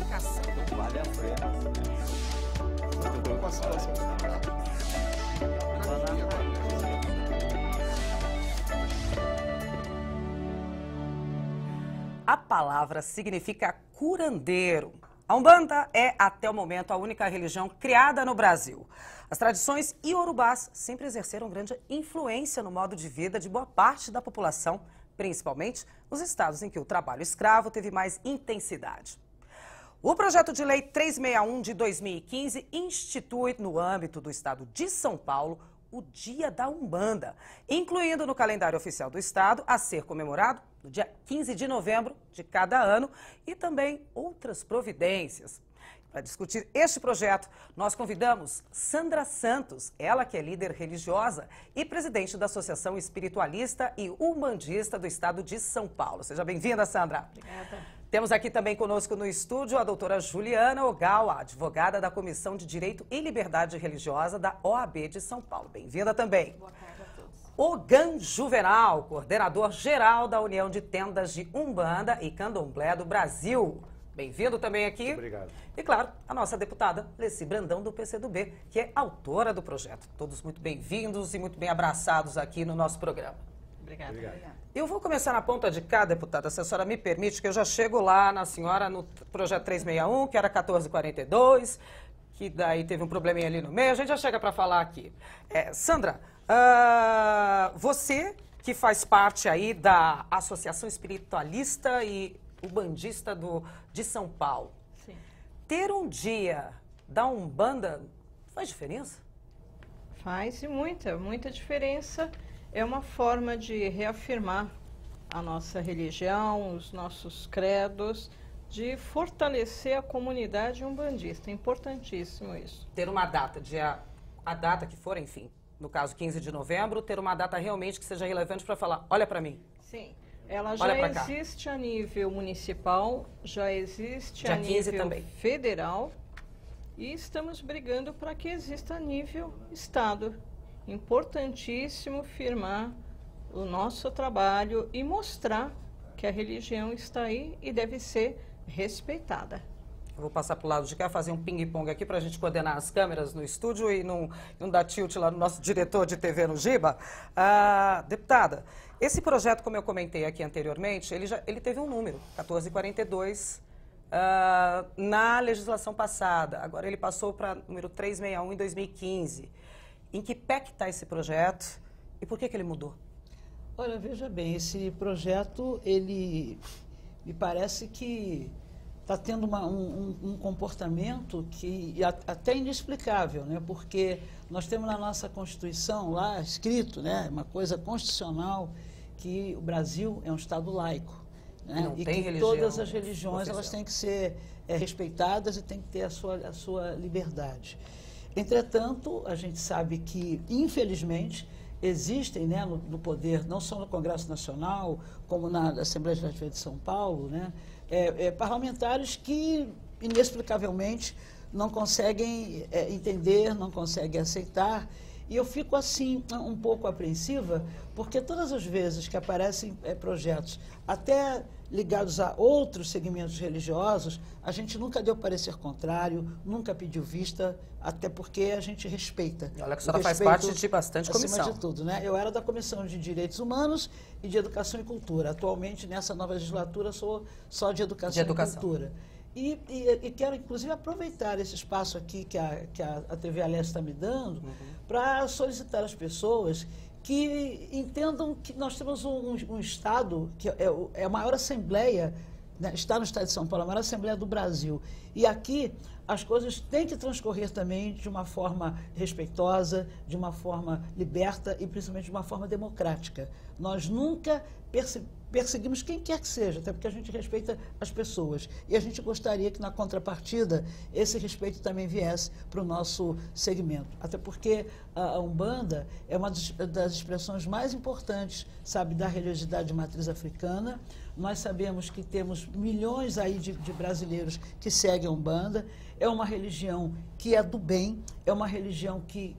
comunicação. Vale a pena. Muito bem com a situação. A palavra significa curandeiro. A Umbanda é, até o momento, a única religião criada no Brasil. As tradições iorubás sempre exerceram grande influência no modo de vida de boa parte da população, principalmente nos estados em que o trabalho escravo teve mais intensidade. O projeto de lei 361 de 2015 institui, no âmbito do estado de São Paulo, o Dia da Umbanda, incluindo no calendário oficial do estado a ser comemorado no dia 15 de novembro de cada ano e também outras providências. Para discutir este projeto, nós convidamos Sandra Santos, ela que é líder religiosa e presidente da Associação Espiritualista e Umbandista do estado de São Paulo. Seja bem-vinda, Sandra. Obrigada. Temos aqui também conosco no estúdio a doutora Juliana Ogawa, advogada da Comissão de Direito e Liberdade Religiosa da OAB de São Paulo. Bem-vinda também. Boa tarde a todos. Ogan Juvenal, coordenador geral da União de Tendas de Umbanda e Candomblé do Brasil. Bem-vindo também aqui. Obrigado. E, claro, a nossa deputada Leci Brandão, do PCdoB, que é autora do projeto. Todos muito bem-vindos e muito bem abraçados aqui no nosso programa. Obrigada. Obrigado. Eu vou começar na ponta de cá, deputada, se a senhora me permite, que eu já chego lá na senhora no projeto 361, que era 1442, que daí teve um probleminha ali no meio, a gente já chega para falar aqui. Sandra, você que faz parte aí da Associação Espiritualista e Umbandista de São Paulo, Sim. ter um dia da Umbanda faz diferença? Faz e muita diferença. É uma forma de reafirmar a nossa religião, os nossos credos, de fortalecer a comunidade umbandista. É importantíssimo isso. Ter uma data, a data que for, enfim, no caso 15 de novembro, ter uma data realmente que seja relevante para falar, olha para mim. Sim. Ela Olha já pra cá. existe a nível municipal, já existe Dia a 15 nível também. federal e estamos brigando para que exista a nível estado. Importantíssimo firmar o nosso trabalho e mostrar que a religião está aí e deve ser respeitada. Eu vou passar para o lado de cá, fazer um ping-pong aqui para a gente coordenar as câmeras no estúdio e não dar tilt lá no nosso diretor de TV no Giba. Deputada, esse projeto, como eu comentei aqui anteriormente, ele teve um número, 1442, na legislação passada. Agora ele passou para número 361 em 2015. Em que pé que está esse projeto e por que ele mudou? Olha, veja bem, esse projeto, ele me parece que está tendo um comportamento que até inexplicável, né? Porque nós temos na nossa Constituição lá escrito, né, uma coisa constitucional, que o Brasil é um Estado laico, né? Não e tem que religião todas as religiões oficial. elas têm que ser respeitadas e têm que ter a sua liberdade. Entretanto, a gente sabe que, infelizmente, existem, né, no poder, não só no Congresso Nacional, como na Assembleia Legislativa de São Paulo, né, parlamentares que, inexplicavelmente, não conseguem entender, não conseguem aceitar. E eu fico, assim, um pouco apreensiva, porque todas as vezes que aparecem projetos, até ligados a outros segmentos religiosos, a gente nunca deu parecer contrário, nunca pediu vista, até porque a gente respeita. Olha que a senhora faz parte de bastante comissão. Acima de tudo, né? Eu era da Comissão de Direitos Humanos e de Educação e Cultura. Atualmente, nessa nova legislatura, sou só de Educação e Cultura. E quero, inclusive, aproveitar esse espaço aqui que a TV Aleste está me dando para solicitar às pessoas que entendam que nós temos um Estado, que é a maior assembleia, né, está no Estado de São Paulo, a maior assembleia do Brasil. E aqui as coisas têm que transcorrer também de uma forma respeitosa, de uma forma liberta e principalmente de uma forma democrática. Nós nunca perseguimos quem quer que seja, até porque a gente respeita as pessoas. E a gente gostaria que, na contrapartida, esse respeito também viesse para o nosso segmento. Até porque a Umbanda é uma das expressões mais importantes, sabe, da religiosidade de matriz africana. Nós sabemos que temos milhões aí de brasileiros que seguem a Umbanda. É uma religião que é do bem, é uma religião que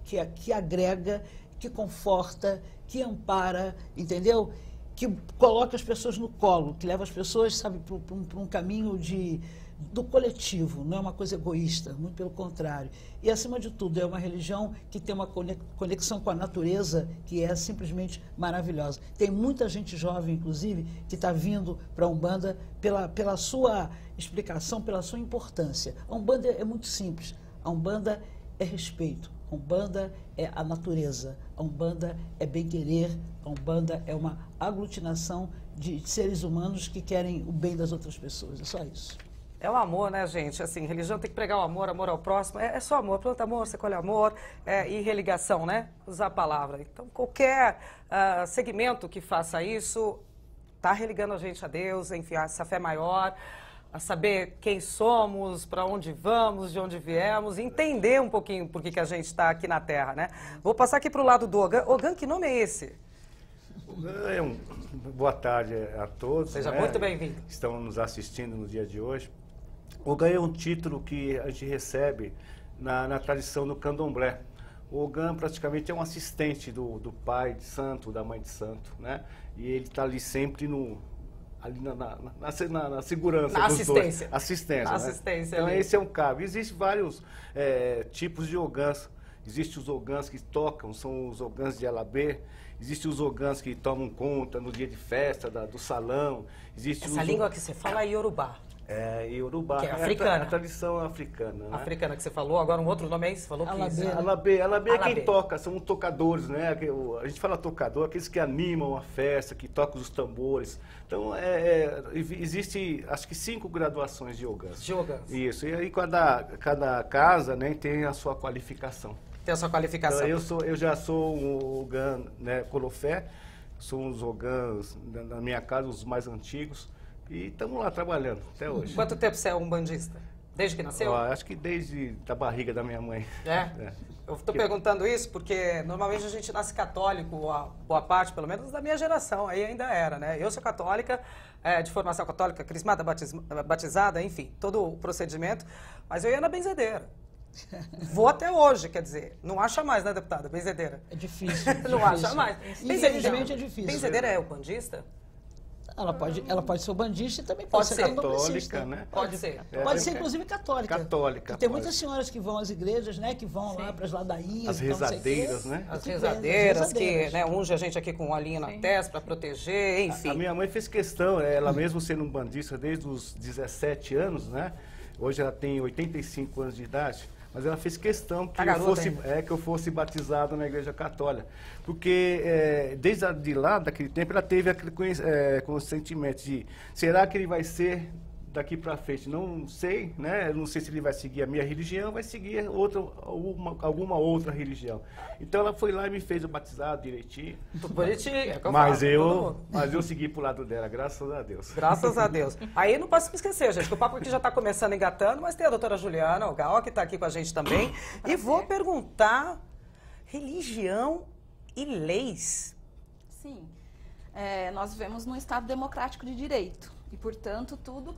agrega, que conforta, que ampara, entendeu? que coloca as pessoas no colo, que leva as pessoas, sabe, para um caminho do coletivo, não é uma coisa egoísta, muito pelo contrário. E, acima de tudo, é uma religião que tem uma conexão com a natureza que é simplesmente maravilhosa. Tem muita gente jovem, inclusive, que está vindo para a Umbanda pela sua explicação, pela sua importância. A Umbanda é muito simples. A Umbanda é respeito. A Umbanda é a natureza. A Umbanda é bem-querer. A Umbanda é uma aglutinação de seres humanos que querem o bem das outras pessoas. É só isso. É o amor, né, gente? Assim, religião tem que pregar o amor, amor ao próximo. É só amor. Planta amor, você colhe amor. E religação, né? Usar a palavra. Então, qualquer segmento que faça isso está religando a gente a Deus, enfim, a essa fé maior, a saber quem somos, para onde vamos, de onde viemos, entender um pouquinho por que a gente está aqui na Terra, né? Vou passar aqui para o lado do Ogan. Ogan, que nome é esse? Ogan boa tarde a todos. Seja muito bem-vindo. Estão nos assistindo no dia de hoje. Ogan é um título que a gente recebe na tradição do candomblé. O Ogan praticamente é um assistente do pai de santo, da mãe de santo, né? E ele está ali sempre ali na segurança dos dois. Assistência. Na né? assistência. Então ali. esse é um cabo. Existem vários tipos de Ogãs. Existem os Ogãs que tocam, são os Ogãs de Alabê. Existem os Ogãs que tomam conta no dia de festa do salão. Essa língua que você fala é Iorubá. Iorubá. Que é africana. A tradição africana. Né? Africana que você falou, agora um outro nome aí, você falou que Alabê é quem toca, são tocadores, né? A gente fala tocador, aqueles que animam a festa, que tocam os tambores. Então, existe, acho que 5 graduações de Ogãs. De Ogãs. Isso, e aí cada casa, né, tem a sua qualificação. Tem a sua qualificação. Então, eu já sou um Ogã, né, Colofé, sou uns Ogãs, na minha casa, os mais antigos. E estamos lá trabalhando até hoje. Quanto tempo você é umbandista? Desde que nasceu? Acho que desde a barriga da minha mãe. Eu estou perguntando isso porque normalmente a gente nasce católico, a boa parte, pelo menos, da minha geração, aí ainda era, né? Eu sou católica, de formação católica, crismada, batizada, enfim, todo o procedimento, mas eu ia na benzedeira. Vou até hoje, quer dizer, não acha mais, né, deputada? Benzedeira. É difícil. Não acha mais. Infelizmente é difícil. Benzedeira é o bandista? Ela pode ser bandista e também pode ser católica, né? Pode ser. Pode ser, inclusive, católica. Católica. Tem muitas senhoras que vão às igrejas, né? Que vão lá para as ladainhas. As rezadeiras, né? As rezadeiras, que né, unge a gente aqui com um olhinho na testa para proteger, enfim. A minha mãe fez questão, ela mesmo sendo um bandista desde os 17 anos, né? Hoje ela tem 85 anos de idade. Mas ela fez questão que eu fosse batizado na Igreja Católica. Porque desde lá, daquele tempo, ela teve aquele consentimento de será que ele vai ser daqui para frente? Não sei, né? Não sei se ele vai seguir a minha religião, vai seguir alguma outra religião. Então ela foi lá e me fez o batizado direitinho. Tudo bonitinho. Mas eu segui pro lado dela, graças a Deus. Graças a Deus. Aí não posso me esquecer, gente, que o papo aqui já está começando engatando, mas tem a doutora Juliana Ogal, que está aqui com a gente também. E vou perguntar, religião e leis. Sim. Nós vivemos num Estado democrático de direito. E, portanto, tudo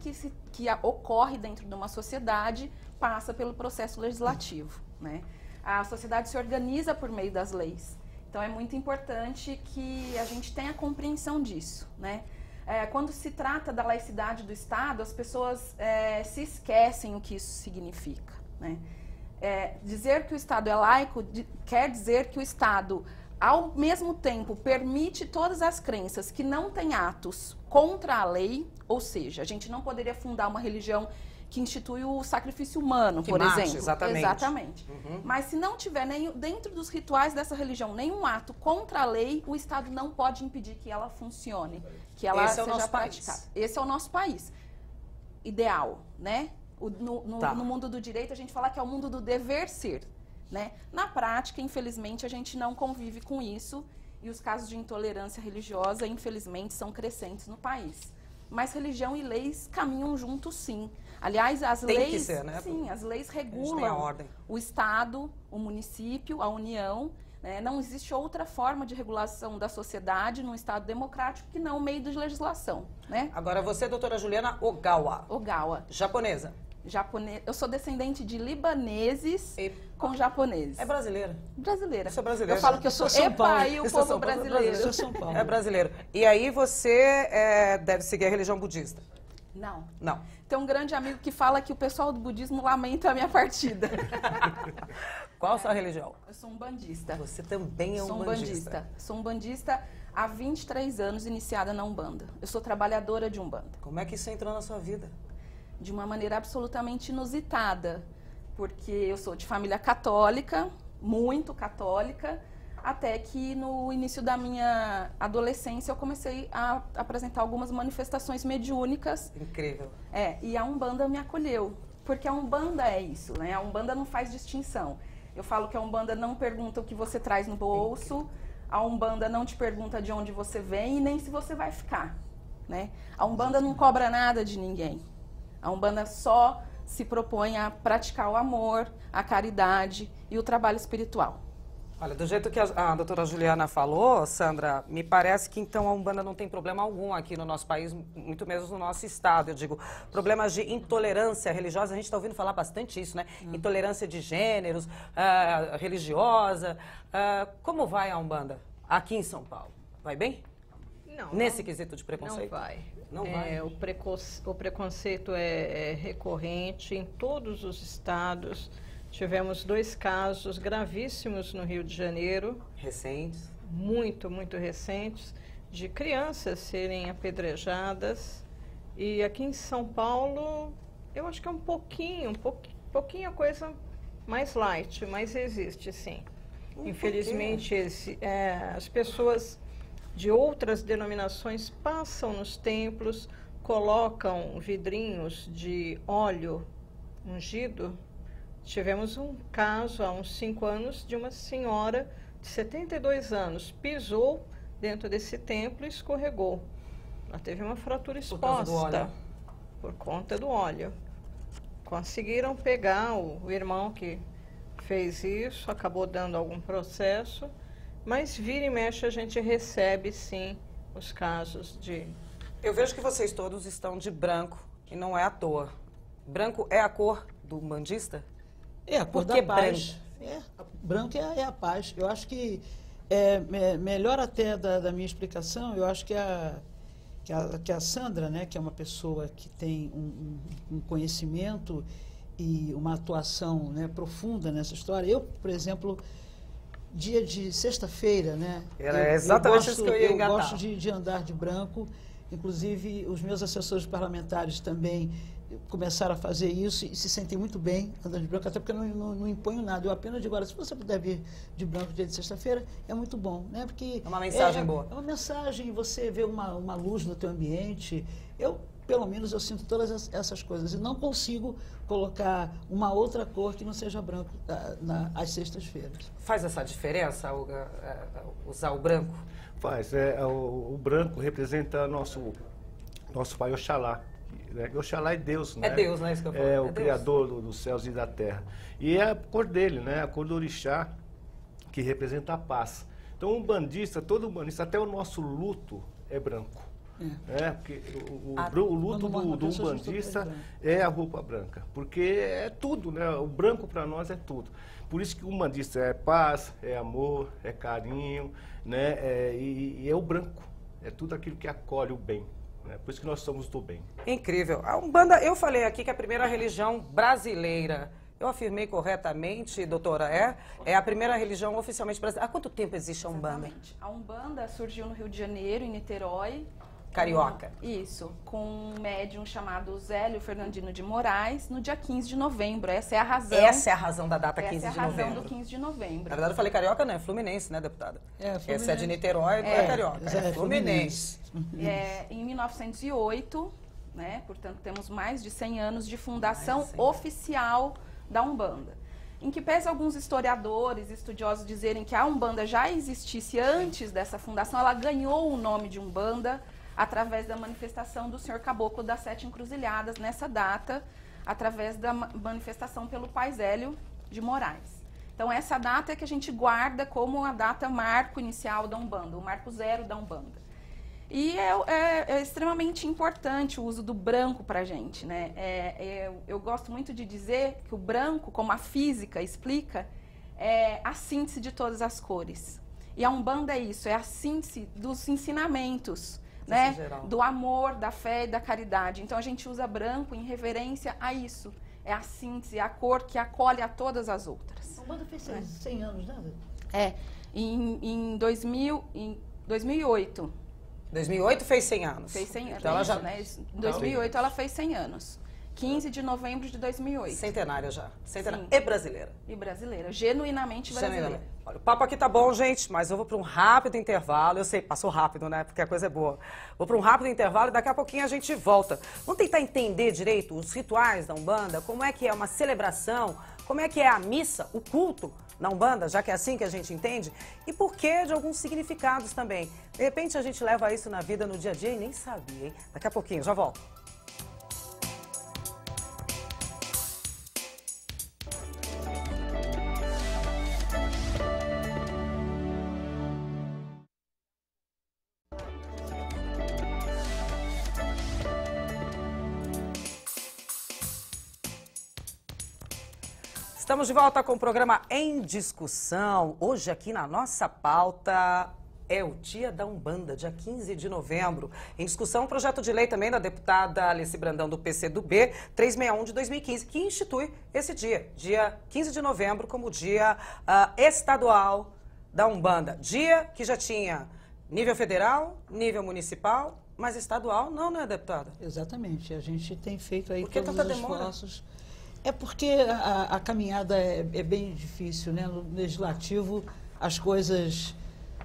que ocorre dentro de uma sociedade passa pelo processo legislativo, né? A sociedade se organiza por meio das leis. Então, é muito importante que a gente tenha compreensão disso, né? Quando se trata da laicidade do Estado, as pessoas se esquecem o que isso significa, né? Dizer que o Estado é laico quer dizer que o Estado, ao mesmo tempo, permite todas as crenças que não têm atos contra a lei, ou seja, a gente não poderia fundar uma religião que institui o sacrifício humano, por exemplo. Exatamente. Mas se não tiver dentro dos rituais dessa religião nenhum ato contra a lei, o Estado não pode impedir que ela funcione, que ela seja praticada. Esse é o nosso país. Ideal, né? No mundo do direito, a gente fala que é o mundo do dever ser. Né? Na prática, infelizmente, a gente não convive com isso e os casos de intolerância religiosa, infelizmente, são crescentes no país. Mas religião e leis caminham juntos, sim. Aliás, as leis, que ser, né? Sim, as leis regulam o Estado, o município, a União. Né? Não existe outra forma de regulação da sociedade num Estado democrático que não o meio de legislação. Né? Agora, você, doutora Juliana Ogawa. Ogawa. Japonesa. japonês. Eu sou descendente de libaneses com japoneses. É brasileira? Brasileira. Eu sou brasileira. Eu falo que eu sou EPA e o povo brasileiro. Eu sou São Paulo. É brasileiro. E aí você deve seguir a religião budista? Não. Não. Tem um grande amigo que fala que o pessoal do budismo lamenta a minha partida. Qual a sua religião? Eu sou um bandista. Você também é um bandista. Sou um bandista há 23 anos, iniciada na Umbanda. Eu sou trabalhadora de Umbanda. Como é que isso entrou na sua vida? De uma maneira absolutamente inusitada, porque eu sou de família católica, muito católica, até que no início da minha adolescência eu comecei a apresentar algumas manifestações mediúnicas. Incrível. E a Umbanda me acolheu, porque a Umbanda é isso, né? A Umbanda não faz distinção. Eu falo que a Umbanda não pergunta o que você traz no bolso, a Umbanda não te pergunta de onde você vem e nem se você vai ficar, né? A Umbanda não cobra nada de ninguém. A Umbanda só se propõe a praticar o amor, a caridade e o trabalho espiritual. Olha, do jeito que a doutora Juliana falou, Sandra, me parece que então a Umbanda não tem problema algum aqui no nosso país, muito menos no nosso estado. Eu digo, problemas de intolerância religiosa, a gente está ouvindo falar bastante isso, né? Intolerância de gêneros, religiosa. Como vai a Umbanda aqui em São Paulo? Vai bem? Não. Nesse quesito de preconceito? Não vai. Não vai. O preconceito é recorrente em todos os estados. Tivemos 2 casos gravíssimos no Rio de Janeiro. Recentes? Muito, muito recentes, de crianças serem apedrejadas. E aqui em São Paulo, eu acho que é um pouquinho a coisa mais light, mas existe sim. Infelizmente, as pessoas de outras denominações passam nos templos, colocam vidrinhos de óleo ungido. Tivemos um caso há uns 5 anos de uma senhora de 72 anos, pisou dentro desse templo e escorregou. Ela teve uma fratura exposta por conta do óleo. Conseguiram pegar o irmão que fez isso, acabou dando algum processo, mas vira e mexe a gente recebe sim os casos de... Eu vejo que vocês todos estão de branco e não é à toa. Branco é a cor do umbandista? É a cor da paz. Branco é a paz. Eu acho que melhor até da minha explicação, eu acho que a Sandra, né, que é uma pessoa que tem um conhecimento e uma atuação, né, profunda nessa história. Eu, por exemplo, dia de sexta-feira, né? É exatamente isso que eu ia engatar. Eu gosto de andar de branco. Inclusive, os meus assessores parlamentares também começaram a fazer isso e se sentem muito bem andando de branco, até porque eu não imponho nada. Eu apenas digo, olha, se você puder vir de branco dia de sexta-feira, é muito bom, né? Porque é uma mensagem boa. É uma mensagem, você vê uma luz no teu ambiente. Pelo menos, eu sinto todas essas coisas e não consigo colocar uma outra cor que não seja branco às sextas-feiras. Faz essa diferença usar o branco? Faz. O branco representa nosso pai Oxalá. Oxalá é Deus, né? É Deus, né? Isso que eu falo. É o Criador dos céus e da terra. E é a cor dele, né? A cor do orixá, que representa a paz. Então, todo umbandista, até o nosso luto é branco. Porque o luto do umbandista é a roupa branca. Porque é tudo, né? O branco para nós é tudo. Por isso que o umbandista é paz, é amor, é carinho, né? E é o branco. É tudo aquilo que acolhe o bem. Por isso que nós somos do bem. Incrível. A Umbanda, eu falei aqui que é a primeira religião brasileira. Eu afirmei corretamente, doutora? É a primeira religião oficialmente brasileira. Há quanto tempo existe a Umbanda? Exatamente. A Umbanda surgiu no Rio de Janeiro, em Niterói. Carioca. Isso, com um médium chamado Zélio Fernandino de Moraes, no dia 15 de novembro. Essa é a razão. Essa é a razão da data 15 de novembro. Essa é a razão do 15 de novembro. Na verdade, eu falei carioca, não, é fluminense, né, deputada? Fluminense. Essa é de Niterói, não é carioca, é fluminense. Em 1908, né, portanto, temos mais de 100 anos de fundação oficial da Umbanda. Em que pese alguns historiadores, estudiosos dizerem que a Umbanda já existisse antes dessa fundação, ela ganhou o nome de Umbanda através da manifestação do Senhor Caboclo das 7 Encruzilhadas, nessa data, através da manifestação pelo pai Zélio de Moraes. Então, essa data é que a gente guarda como a data marco inicial da Umbanda, o marco zero da Umbanda. E é extremamente importante o uso do branco para a gente, né? Eu gosto muito de dizer que o branco, como a física explica, é a síntese de todas as cores. E a Umbanda é isso, é a síntese dos ensinamentos, né? Do amor, da fé e da caridade. Então a gente usa branco em reverência a isso. É a síntese, a cor que acolhe a todas as outras. A Umbanda fez 100 anos, né? Em 2008. 2008 fez 100 anos. Fez 100 anos, então ela já... né? Em 2008 ela fez 100 anos. 15 de novembro de 2008. Centenária já. Centenária. E brasileira. E brasileira. Genuinamente brasileira. Olha, o papo aqui tá bom, gente, mas eu vou para um rápido intervalo. Eu sei, passou rápido, né? Porque a coisa é boa. Vou para um rápido intervalo e daqui a pouquinho a gente volta. Vamos tentar entender direito os rituais da Umbanda, como é que é uma celebração, como é que é a missa, o culto na Umbanda, já que é assim que a gente entende, e por que de alguns significados também. De repente a gente leva isso na vida, no dia a dia e nem sabia, hein? Daqui a pouquinho, já volto. Estamos de volta com o programa Em Discussão. Hoje aqui na nossa pauta é o Dia da Umbanda, dia 15 de novembro. Em discussão, um projeto de lei também da deputada Alice Brandão do PCdoB, 361 de 2015, que institui esse dia 15 de novembro, como dia estadual da Umbanda. Dia que já tinha nível federal, nível municipal, mas estadual não, né, deputada? Exatamente. A gente tem feito aí todos os esforços. É porque a caminhada é bem difícil, né? No legislativo as coisas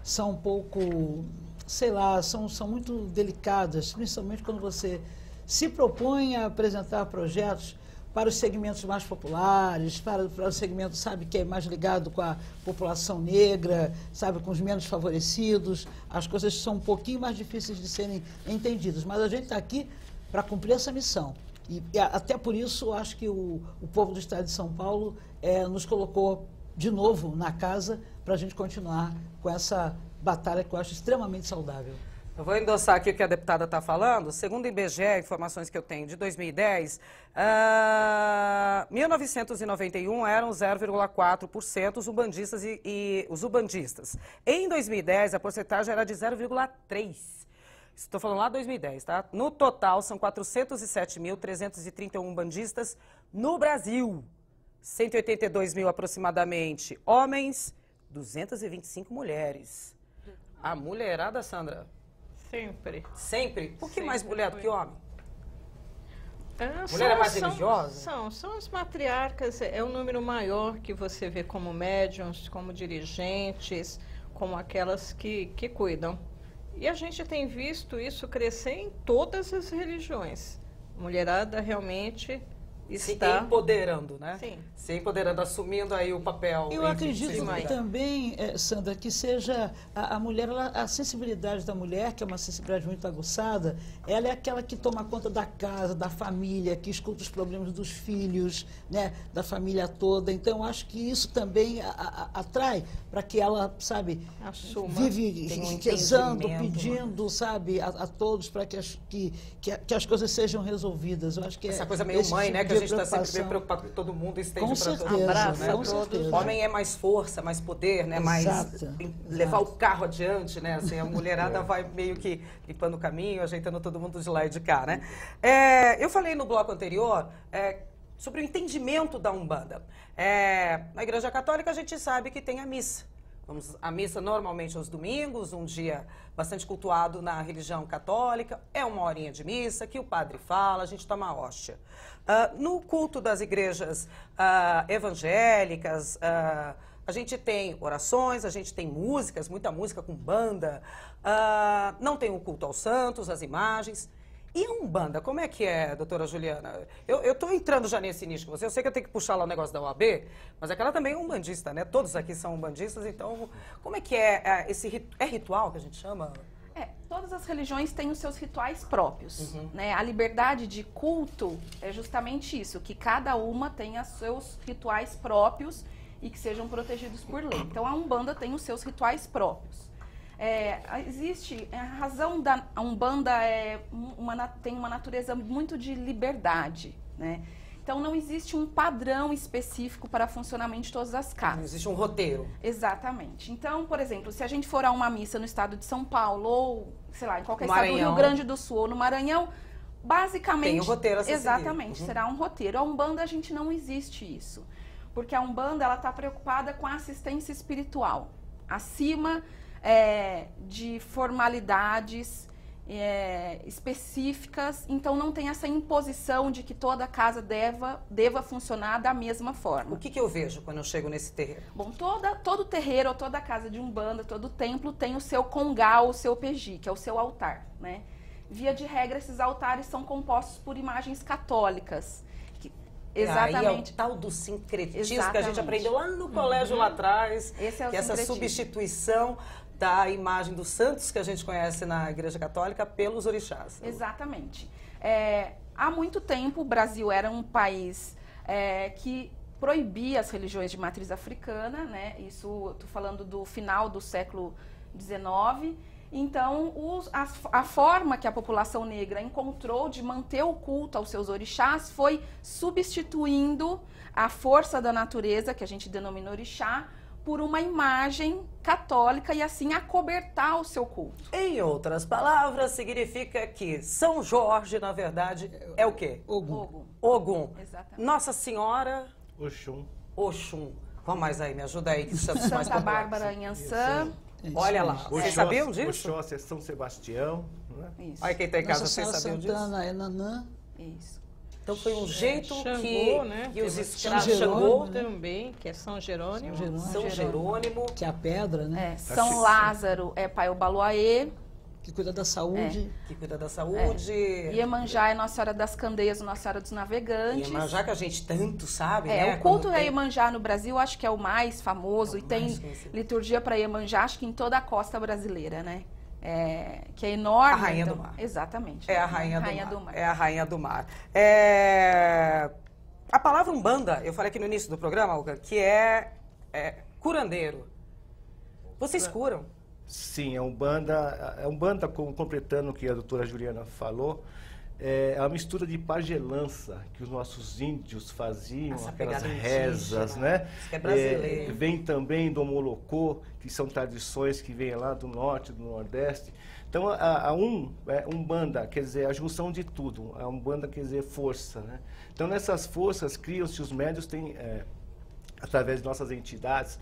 são um pouco, sei lá, são muito delicadas, principalmente quando você se propõe a apresentar projetos para os segmentos mais populares, para o segmento, sabe, que é mais ligado com a população negra, sabe, com os menos favorecidos. As coisas são um pouquinho mais difíceis de serem entendidas, mas a gente está aqui para cumprir essa missão. E até por isso, acho que o povo do estado de São Paulo nos colocou de novo na casa para a gente continuar com essa batalha que eu acho extremamente saudável. Eu vou endossar aqui o que a deputada está falando. Segundo o IBGE, informações que eu tenho de 2010, 1991 eram 0,4% os umbandistas e os ubandistas. Em 2010, a porcentagem era de 0,3%. Estou falando lá de 2010, tá? No total, são 407.331 umbandistas no Brasil. 182 mil aproximadamente homens, 225 mulheres. A mulherada, Sandra? Sempre. Sempre? Por que Sempre mais mulher do que homem? Mulher é mais religiosa? São as matriarcas, é um número maior que você vê como médiuns, como dirigentes, como aquelas que cuidam. E a gente tem visto isso crescer em todas as religiões. A mulherada realmente está... Se empoderando, né? Sim. Se empoderando, assumindo aí o papel... Eu acredito também, Sandra, que seja a mulher, a sensibilidade da mulher, que é uma sensibilidade muito aguçada, ela é aquela que toma conta da casa, da família, que escuta os problemas dos filhos, né, da família toda. Então, acho que isso também atrai para que ela, sabe, assuma, vive rezando, pedindo, sabe, a todos para que as coisas sejam resolvidas. Eu acho que essa coisa meio mãe, né, que a gente está sempre bem preocupado que todo mundo esteja para todo mundo. Abraça, né? O homem é mais força, mais poder, né? Mais levar o carro adiante, né? Assim, a mulherada vai meio que limpando o caminho, ajeitando todo mundo de lá e de cá, né? Eu falei no bloco anterior sobre o entendimento da Umbanda. Na Igreja Católica a gente sabe que tem a missa. A missa normalmente aos domingos, um dia bastante cultuado na religião católica, é uma horinha de missa que o padre fala, a gente toma a hóstia. No culto das igrejas evangélicas, a gente tem orações, a gente tem músicas, muita música com banda, não tem o culto aos santos, as imagens. E a Umbanda, como é que é, doutora Juliana? Eu estou entrando já nesse nicho com você, eu sei que eu tenho que puxar lá o negócio da OAB, mas aquela também é umbandista, né? Todos aqui são umbandistas, então como é que é esse ritual que a gente chama? Todas as religiões têm os seus rituais próprios, né? A liberdade de culto é justamente isso, que cada uma tenha seus rituais próprios e que sejam protegidos por lei. Então a Umbanda tem os seus rituais próprios. Existe, a razão da Umbanda tem uma natureza muito de liberdade, né? Então, não existe um padrão específico para funcionamento de todas as casas. Não existe um roteiro. Exatamente. Então, por exemplo, se a gente for a uma missa no estado de São Paulo, ou, sei lá, em qualquer Maranhão. estado do Rio Grande do Sul ou no Maranhão, basicamente... Tem um roteiro a ser exatamente, seguido. será um roteiro. A Umbanda, a gente não existe isso. Porque a Umbanda, ela está preocupada com a assistência espiritual. Acima de formalidades específicas, então não tem essa imposição de que toda casa deva funcionar da mesma forma. O que eu vejo quando eu chego nesse terreiro? Bom, todo terreiro ou toda casa de Umbanda, todo templo tem o seu congá, o seu peji, que é o seu altar, né? Via de regra, esses altares são compostos por imagens católicas. Exatamente. Aí é o tal do sincretismo que a gente aprendeu lá no colégio lá atrás, Esse é o que é essa substituição da imagem dos santos que a gente conhece na Igreja Católica pelos orixás. Exatamente. Há muito tempo o Brasil era um país que proibia as religiões de matriz africana, né? Isso, estou falando do final do século XIX. Então, a forma que a população negra encontrou de manter o culto aos seus orixás foi substituindo a força da natureza, que a gente denomina orixá, por uma imagem católica e assim acobertar o seu culto. Em outras palavras, significa que São Jorge, na verdade, é o quê? Ogum. Exatamente. Nossa Senhora... Oxum. Vamos mais aí, me ajuda aí, que estamos mais Santa Bárbara em Ançã. Olha lá, vocês sabiam disso? Oxóssi é São Sebastião. Né? Isso. Olha quem está em casa, Nossa vocês Senhora sabiam disso? Santana é Nanã. Isso. Então foi um jeito Xangô, que, né? que os Temos escravos... São Jerônimo, Xangô, né? Também, que é São Jerônimo. São Jerônimo. Que é a pedra, né? São Lázaro é Pai Obaluaê. Que cuida da saúde. Que cuida da saúde. Iemanjá é Nossa Senhora das Candeias, Nossa Senhora dos Navegantes. Iemanjá, que a gente tanto sabe, né? O culto Quando da tem- Iemanjá no Brasil, acho que é o mais famoso. É o e tem mais conhecido. liturgia para Iemanjá, acho que em toda a costa brasileira, né? Que é enorme. A Rainha então, do Mar. Exatamente. É a Rainha do Mar. É a Rainha do Mar. A palavra Umbanda, eu falei aqui no início do programa, Olga, que é curandeiro. Vocês curam? Sim, a Umbanda, completando o que a doutora Juliana falou, é a mistura de pagelança que os nossos índios faziam, Essa aquelas pegada rezas, indígena, né? isso que é brasileiro. Vem também do Omolocô, que são tradições que vêm lá do norte, do nordeste. Então, a Umbanda, quer dizer, a junção de tudo. A Umbanda quer dizer força, né? Então, nessas forças, criam-se os médios, através de nossas entidades,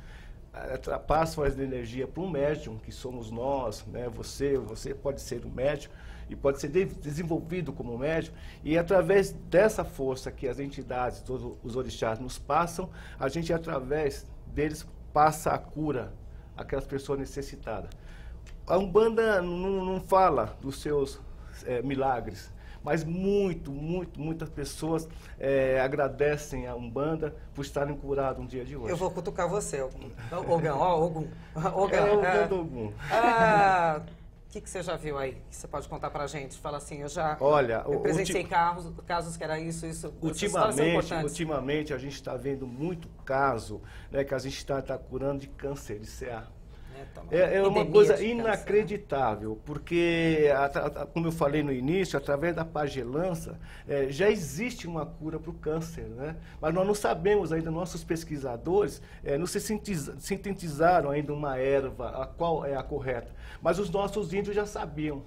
passam as energia para um médium, que somos nós, né? Você pode ser um médium e pode ser desenvolvido como médium, e através dessa força que as entidades, todos os orixás nos passam, a gente através deles passa a cura àquelas pessoas necessitadas. A Umbanda não fala dos seus milagres, mas muitas pessoas agradecem a Umbanda por estarem curadas um dia de hoje. Eu vou cutucar você, Ogum. Ogum. Ogum. O que você já viu aí? Que você pode contar pra gente? Fala assim, Olha, eu presenciei casos que era isso. Ultimamente a gente está vendo muito caso, né, que a gente está curando de câncer, de CA. É uma coisa inacreditável, porque, como eu falei no início, através da pagelança, já existe uma cura para o câncer, né? Mas nós não sabemos ainda, nossos pesquisadores não se sintetizaram ainda uma erva, a qual é a correta. Mas os nossos índios já sabiam,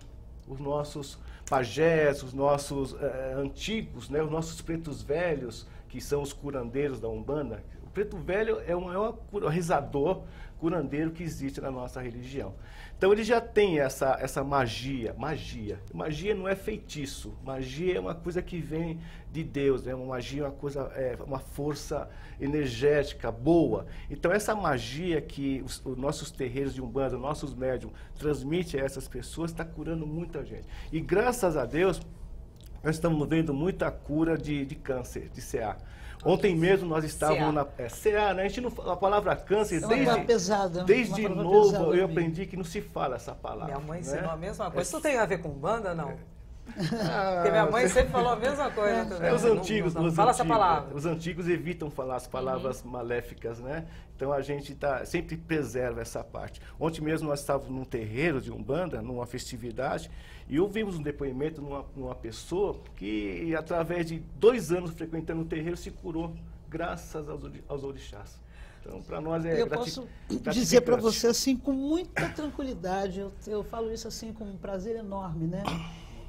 os nossos pajés, os nossos antigos, né? Os nossos pretos velhos, que são os curandeiros da Umbanda. O preto velho é um rezador, curandeiro que existe na nossa religião. Então ele já tem essa magia. Magia não é feitiço. Magia é uma coisa que vem de Deus, né? Uma magia é uma coisa, uma força energética boa. Então essa magia que os nossos terreiros de Umbanda, os nossos médiums transmitem a essas pessoas, está curando muita gente. E graças a Deus, nós estamos vendo muita cura de câncer, de CA. Ontem mesmo nós estávamos na CA, né? A gente não fala a palavra câncer desde novo eu aprendi que não se fala essa palavra. Minha mãe né? ensinou a mesma coisa. Isso tem a ver com Umbanda, não? Porque minha mãe sempre falou a mesma coisa também. Os antigos, fala essa palavra. Os antigos evitam falar as palavras maléficas, né? Então a gente sempre preserva essa parte. Ontem mesmo nós estávamos num terreiro de Umbanda, numa festividade, e ouvimos um depoimento numa pessoa que, através de 2 anos frequentando o terreiro, se curou, graças aos orixás. Então, para nós é eu posso dizer para você assim com muita tranquilidade, eu falo isso assim com um prazer enorme, né?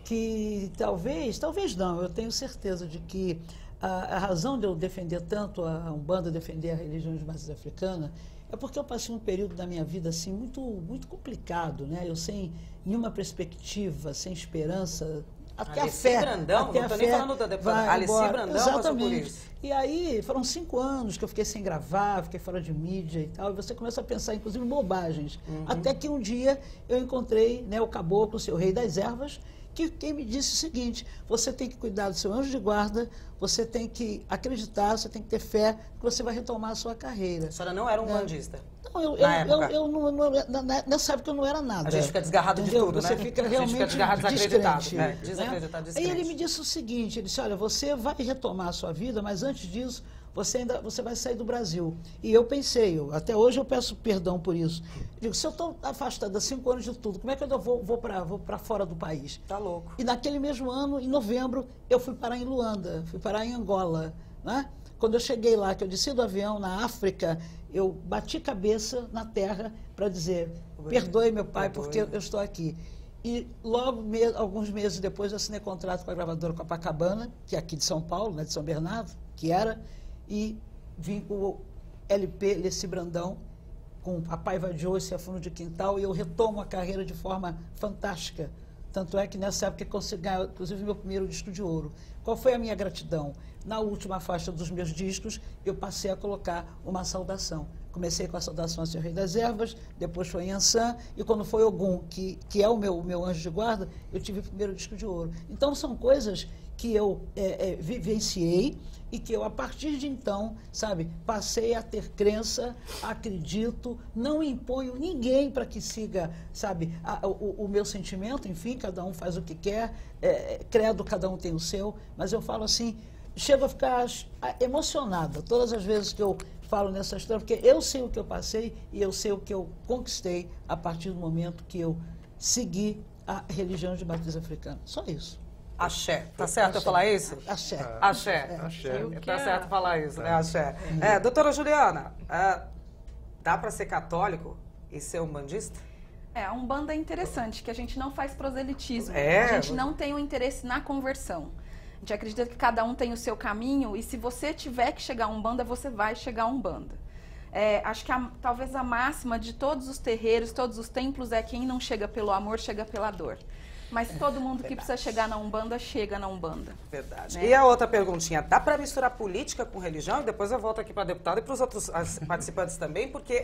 Que talvez não, eu tenho certeza de que a razão de eu defender tanto a Umbanda, defender a religião de matriz africana, é porque eu passei um período da minha vida assim muito complicado, né? Eu sem nenhuma perspectiva, sem esperança. Até Alice a fé. Brandão, até não estou a nem fé falando da deputada. vai Alice embora. Brandão Exatamente. passou por isso. E aí foram 5 anos que eu fiquei sem gravar, fiquei fora de mídia e tal, e você começa a pensar, inclusive, em bobagens. Até que um dia eu encontrei, né, o caboclo, o seu rei das ervas, quem me disse o seguinte: você tem que cuidar do seu anjo de guarda, você tem que acreditar, você tem que ter fé que você vai retomar a sua carreira. A senhora não era um bandista? Não, nessa época eu não era nada. A gente fica desgarrado de tudo, você né? Fica realmente a gente fica desgarrado, desacreditado. descrente, Né? Desacreditado, descrente. Aí ele me disse o seguinte, ele disse, olha, você vai retomar a sua vida, mas antes disso, você vai sair do Brasil. E eu pensei, até hoje eu peço perdão por isso. Eu digo, se eu estou afastada há 5 anos de tudo, como é que eu vou para fora do país? Tá louco. E naquele mesmo ano, em novembro, eu fui parar em Luanda, fui parar em Angola, né? Quando eu cheguei lá, que eu desci do avião na África, eu bati cabeça na terra para dizer, perdoe meu pai, porque eu estou aqui. E logo, alguns meses depois, eu assinei contrato com a gravadora Copacabana, que é aqui de São Paulo, né, de São Bernardo, que era, e vim com o LP Leci Brandão, com A Paiva de Osso e a Fundo de Quintal, e eu retomo a carreira de forma fantástica. Tanto é que nessa época eu consegui ganhar, inclusive, meu primeiro disco de ouro. Qual foi a minha gratidão? Na última faixa dos meus discos, eu passei a colocar uma saudação. Comecei com a saudação ao Senhor Rei das Ervas, depois foi Yansan, e quando foi Ogum, que é o meu anjo de guarda, eu tive o primeiro disco de ouro. Então, são coisas que eu vivenciei e que eu, a partir de então, sabe, passei a ter crença, acredito, não imponho ninguém para que siga, sabe, o meu sentimento, enfim, cada um faz o que quer, credo, cada um tem o seu, mas eu falo assim, chego a ficar emocionada todas as vezes que eu falo nessa história, porque eu sei o que eu passei e eu sei o que eu conquistei a partir do momento que eu segui a religião de matriz africana. Só isso. Axé. Tá certo eu falar isso? Axé. Axé. Tá certo falar isso, né? Axé. Doutora Juliana, dá para ser católico e ser umbandista? A Umbanda é interessante, que a gente não faz proselitismo. É. A gente não tem o interesse na conversão. A gente acredita que cada um tem o seu caminho e se você tiver que chegar a Umbanda, você vai chegar a Umbanda. Acho que talvez a máxima de todos os terreiros, todos os templos é quem não chega pelo amor, chega pela dor. Mas todo mundo que precisa chegar na Umbanda, chega na Umbanda. Verdade. Né? E a outra perguntinha, dá para misturar política com religião? E depois eu volto aqui para a deputada e para os outros participantes também, porque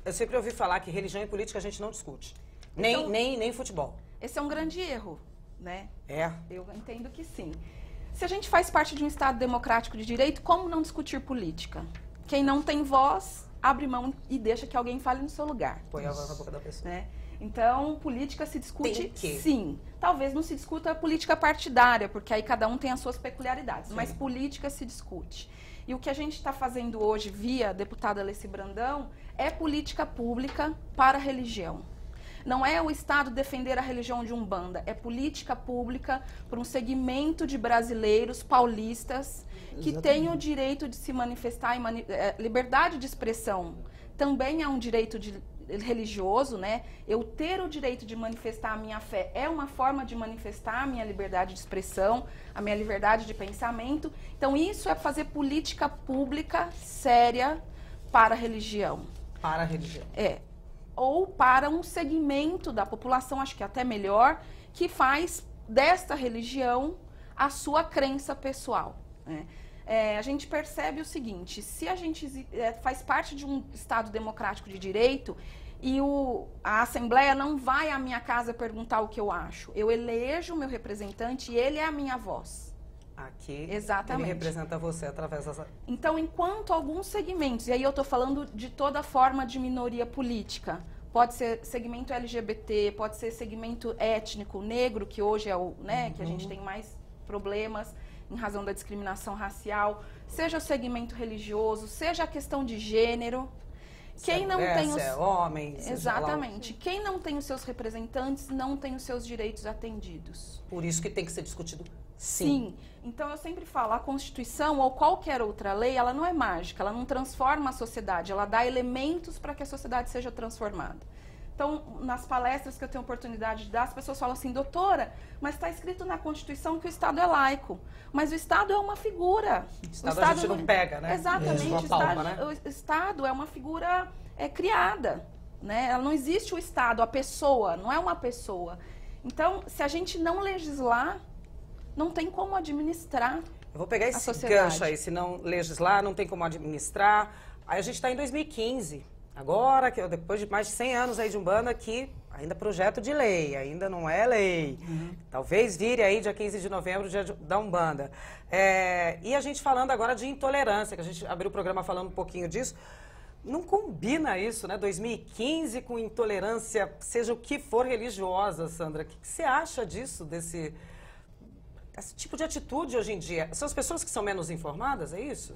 eu sempre ouvi falar que religião e política a gente não discute. Nem futebol. Esse é um grande erro, né? É. Eu entendo que sim. Se a gente faz parte de um Estado democrático de direito, como não discutir política? Quem não tem voz, abre mão e deixa que alguém fale no seu lugar. Põe a voz na boca da pessoa. Né? Então, política se discute, sim. Talvez não se discuta a política partidária, porque aí cada um tem as suas peculiaridades. Sim. Mas política se discute. E o que a gente está fazendo hoje, via a deputada Leci Brandão, é política pública para a religião. Não é o Estado defender a religião de Umbanda, é política pública para um segmento de brasileiros paulistas que têm o direito de se manifestar, liberdade de expressão também é um direito religioso, né? Eu ter o direito de manifestar a minha fé é uma forma de manifestar a minha liberdade de expressão, a minha liberdade de pensamento. Então, isso é fazer política pública séria para a religião. Para a religião. Ou para um segmento da população, acho que até melhor, que faz desta religião a sua crença pessoal, né? A gente percebe o seguinte, se a gente faz parte de um Estado democrático de direito e a Assembleia não vai à minha casa perguntar o que eu acho, eu elejo o meu representante e ele é a minha voz. Aqui, exatamente. Ele representa você através dessa... Então, enquanto alguns segmentos, e aí eu estou falando de toda forma de minoria política, pode ser segmento LGBT, pode ser segmento étnico, negro, que hoje é o, né, que a gente tem mais problemas em razão da discriminação racial, seja o segmento religioso, seja a questão de gênero. Quem não tem os homens, exatamente. Quem não tem os seus representantes não tem os seus direitos atendidos. Por isso que tem que ser discutido. Sim. Então eu sempre falo, a Constituição ou qualquer outra lei, ela não é mágica, ela não transforma a sociedade, ela dá elementos para que a sociedade seja transformada. Então, nas palestras que eu tenho oportunidade de dar, as pessoas falam assim, doutora, mas está escrito na Constituição que o Estado é laico. Mas o Estado é uma figura. O Estado a gente não pega, né? Exatamente. O Estado é uma figura criada, né? Ela não existe o Estado, a pessoa, não é uma pessoa. Então, se a gente não legislar, não tem como administrar. Eu vou pegar esse gancho aí, se não legislar, não tem como administrar. Aí a gente está em 2015. Agora, que depois de mais de 100 anos aí de Umbanda, que ainda projeto de lei, ainda não é lei. Talvez vire aí dia 15 de novembro, dia da Umbanda. E a gente falando agora de intolerância, que a gente abriu o programa falando um pouquinho disso. Não combina isso, né? 2015 com intolerância, seja o que for religiosa, Sandra. O que você acha disso, desse tipo de atitude hoje em dia? São as pessoas que são menos informadas, é isso?